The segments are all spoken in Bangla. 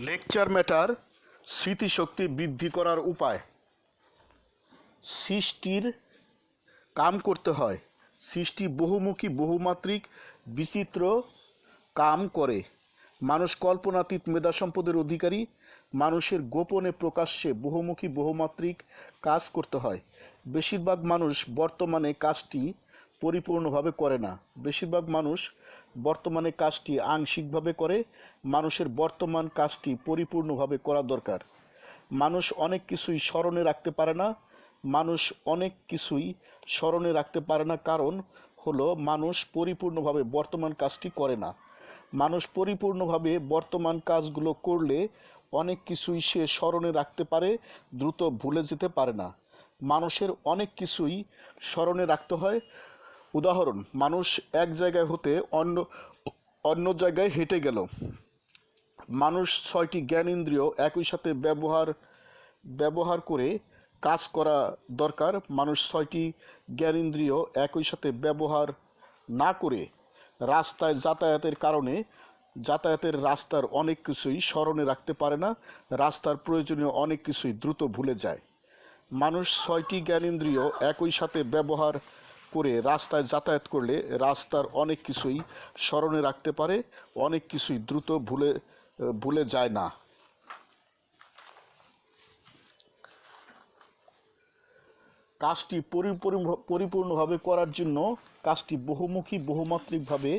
লেকচার ম্যাটার স্মৃতিশক্তি বৃদ্ধি করার উপায়। সৃষ্টির কাম করতে হয়। সৃষ্টি বহুমুখী বহুমাত্রিক বিচিত্র কাম করে। মানুষ কল্পনাতীত মেধা সম্পদের অধিকারী। মানুষের গোপনে প্রকাশ্যে বহুমুখী বহুমাত্রিক কাজ করতে হয়। বেশিরভাগ মানুষ বর্তমানে কাজটি পরিপূর্ণভাবে করে না। বেশিরভাগ মানুষ বর্তমানে কাজটি আংশিকভাবে করে। মানুষের বর্তমান কাজটি পরিপূর্ণভাবে করা দরকার। মানুষ অনেক কিছুই স্মরণে রাখতে পারে না। মানুষ অনেক কিছুই স্মরণে রাখতে পারে না কারণ হলো মানুষ পরিপূর্ণভাবে বর্তমান কাজটি করে না। মানুষ পরিপূর্ণভাবে বর্তমান কাজগুলো করলে অনেক কিছুই সে স্মরণে রাখতে পারে, দ্রুত ভুলে যেতে পারে না। মানুষের অনেক কিছুই স্মরণে রাখতে হয়। উদাহরণ, মানুষ এক জায়গায় হতে অন্য জায়গায় হেঁটে গেল। মানুষ 6টি জ্ঞানেন্দ্রিয় একই সাথে ব্যবহার করে কাজ করা দরকার। মানুষ 6টি জ্ঞানেন্দ্রিয় একই সাথে ব্যবহার না করে রাস্তায় যাতায়াতের কারণে রাস্তার অনেক কিছুই স্মরণে রাখতে পারে না। রাস্তার প্রয়োজনীয় অনেক কিছুই দ্রুত ভুলে যায়। মানুষ 6টি জ্ঞানেন্দ্রিয় একই সাথে ব্যবহার করে রাস্তায় যাতায়াত করলে রাস্তার অনেক কিছুই স্মরণে রাখতে পারে, অনেক কিছুই দ্রুত ভুলে যায় না। কাজটি পরিপূর্ণভাবে করার জন্য কাজটি বহুমুখী বহুমাত্রিকভাবে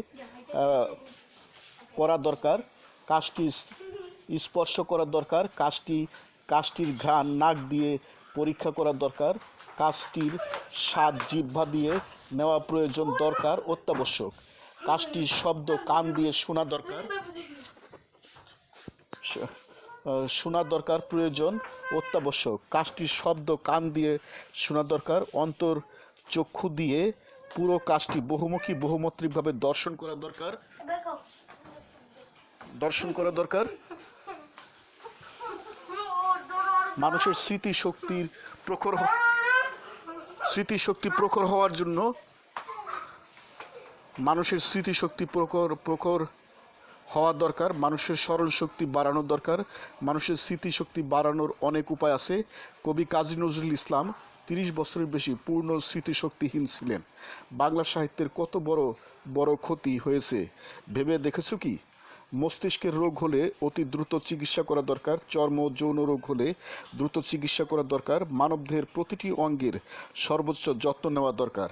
করা দরকার। কাজটি স্পর্শ করা দরকার। কাজটির ঘ্রাণ নাক দিয়ে পরীক্ষা করা দরকার। কাজটির স্বাদ জিহ্বা দিয়ে নেওয়া প্রয়োজন দরকার, অত্যাবশ্যক। কাজটির শব্দ কান দিয়ে শোনা দরকার প্রয়োজন, অত্যাবশ্যক। কাজটির শব্দ কান দিয়ে শোনা দরকার। অন্তর চক্ষু দিয়ে পুরো কাজটি বহুমুখী বহুমাত্রিকভাবে দর্শন করা দরকার। মানুষের স্মৃতিশক্তি প্রখর হওয়ার জন্য মানুষের স্মৃতিশক্তি প্রখর হওয়া দরকার। মানুষের স্মরণ শক্তি বাড়ানো দরকার। মানুষের স্মৃতিশক্তি বাড়ানোর অনেক উপায় আছে। কবি কাজী নজরুল ইসলাম 30 বছরের বেশি পূর্ণ স্মৃতিশক্তিহীন ছিলেন। বাংলা সাহিত্যের কত বড় বড় ক্ষতি হয়েছে ভেবে দেখেছো কি? মস্তিষ্কের রোগ হলে অতি দ্রুত চিকিৎসা করা দরকার। চর্ম যৌন রোগ হলে দ্রুত চিকিৎসা করা দরকার। মানবদেহের প্রতিটি অঙ্গের সর্বোচ্চ যত্ন নেওয়া দরকার।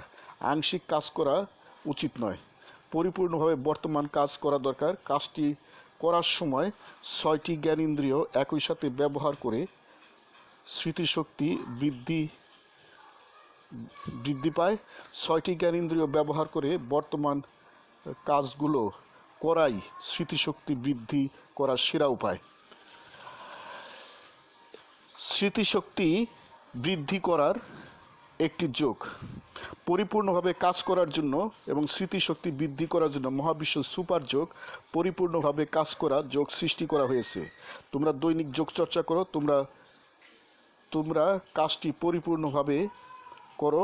আংশিক কাজ করা উচিত নয়, পরিপূর্ণভাবে বর্তমান কাজ করা দরকার। কাজটি করার সময় 6টি জ্ঞানেন্দ্রিয় একই সাথে ব্যবহার করে স্মৃতিশক্তি বৃদ্ধি পায়। 6টি জ্ঞানেন্দ্রিয় ব্যবহার করে বর্তমান কাজগুলো করাই স্মৃতিশক্তি বৃদ্ধি করার সেরা উপায়। স্মৃতিশক্তি বৃদ্ধি করার একটি যোগ। পরিপূর্ণভাবে কাজ করার জন্য এবং স্মৃতিশক্তি বৃদ্ধি করার জন্য মহাবিশ্ব সুপার যোগ, পরিপূর্ণভাবে কাজ করা যোগ সৃষ্টি করা হয়েছে। তোমরা দৈনিক যোগ চর্চা করো। তোমরা কাজটি পরিপূর্ণভাবে করো।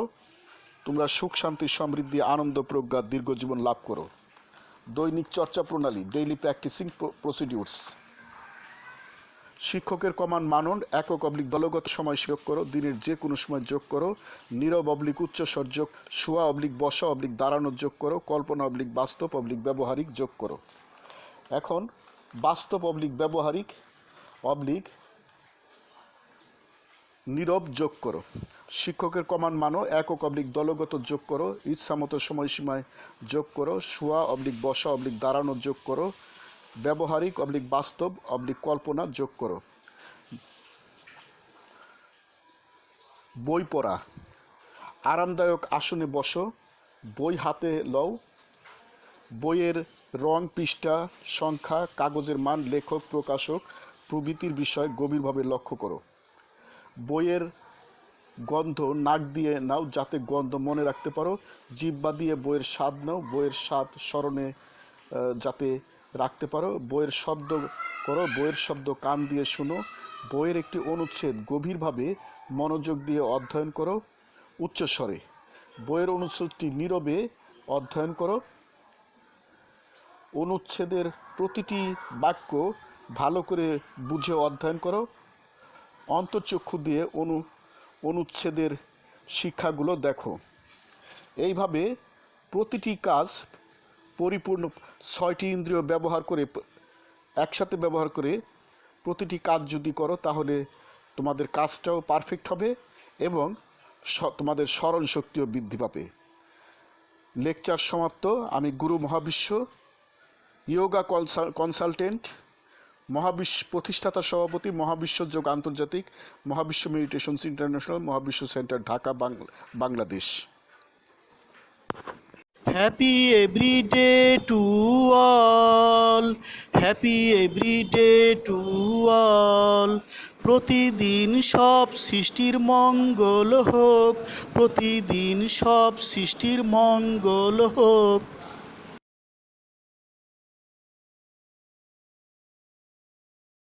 তোমরা সুখ শান্তি সমৃদ্ধি আনন্দ প্রজ্ঞা দীর্ঘজীবন লাভ করো। দৈনিক চর্চা প্রণালী, ডেইলি প্র্যাকটিসিং প্রসিডিউরস। শিক্ষকের কমান্ড মানন। একক অবলিক দলগত সময় যোগ করো। দিনের যে কোনো সময় যোগ করো। নীরব অবলিক উচ্চস্বর যোগ। শোয়া অবলিক বসা অবলিক দাঁড়ানো যোগ করো। কল্পনা অবলিক বাস্তব অবলিক ব্যবহারিক যোগ করো। এখন বাস্তব অবলিক ব্যবহারিক অবলিক নীরব যোগ করো। শিক্ষকের কমান্ড মানো। একক অবলিক দলগত যোগ করো। ইচ্ছামতো সময়সীমায় যোগ করো। শোয়া অবলিক বসা অবলিক দাঁড়ানো যোগ করো। ব্যবহারিক অবলিক বাস্তব অবলিক কল্পনা যোগ করো। বই পড়া। আরামদায়ক আসনে বসো। বই হাতে লও। বইয়ের রং, পৃষ্ঠা সংখ্যা, কাগজের মান, লেখক, প্রকাশক প্রভৃতির বিষয় গভীরভাবে লক্ষ্য করো। বইয়ের গন্ধ নাক দিয়ে নাও যাতে গন্ধ মনে রাখতে পারো। জিহ্বা দিয়ে বইয়ের স্বাদ নাও, বইয়ের স্বাদ স্মরণে যাতে রাখতে পারো। বইয়ের শব্দ করো। বইয়ের শব্দ কান দিয়ে শোনো। বইয়ের একটি অনুচ্ছেদ গভীরভাবে মনোযোগ দিয়ে অধ্যয়ন করো উচ্চস্বরে। বইয়ের অনুচ্ছেদটি নীরবে অধ্যয়ন করো। অনুচ্ছেদের প্রতিটি বাক্য ভালো করে বুঝে অধ্যয়ন করো, অন্তর্চক্ষু দিয়ে অনুচ্ছেদের শিক্ষাগুলো দেখো। এইভাবে প্রতিটি কাজ পরিপূর্ণ 6টি ইন্দ্রিয় একসাথে ব্যবহার করে প্রতিটি কাজ যদি করো তাহলে তোমাদের কাজটাও পারফেক্ট হবে এবং তোমাদের স্মরণ শক্তিও বৃদ্ধি পাবে। লেকচার সমাপ্ত। আমি গুরু মহাবিশ্ব, ইয়োগা কনসালটেন্ট, প্রতিষ্ঠাতা সভাপতি, মহাবিশ্ব যোগ আন্তর্জাতিক, মহাবিশ্ব মেডিটেশনস ইন্টারন্যাশনাল, মহাবিশ্ব centre, Dhaka, Bangladesh. Happy every day to all, happy every day to all. প্রতিদিন সব সৃষ্টির মঙ্গল হোক, প্রতিদিন সব সৃষ্টির মঙ্গল হোক।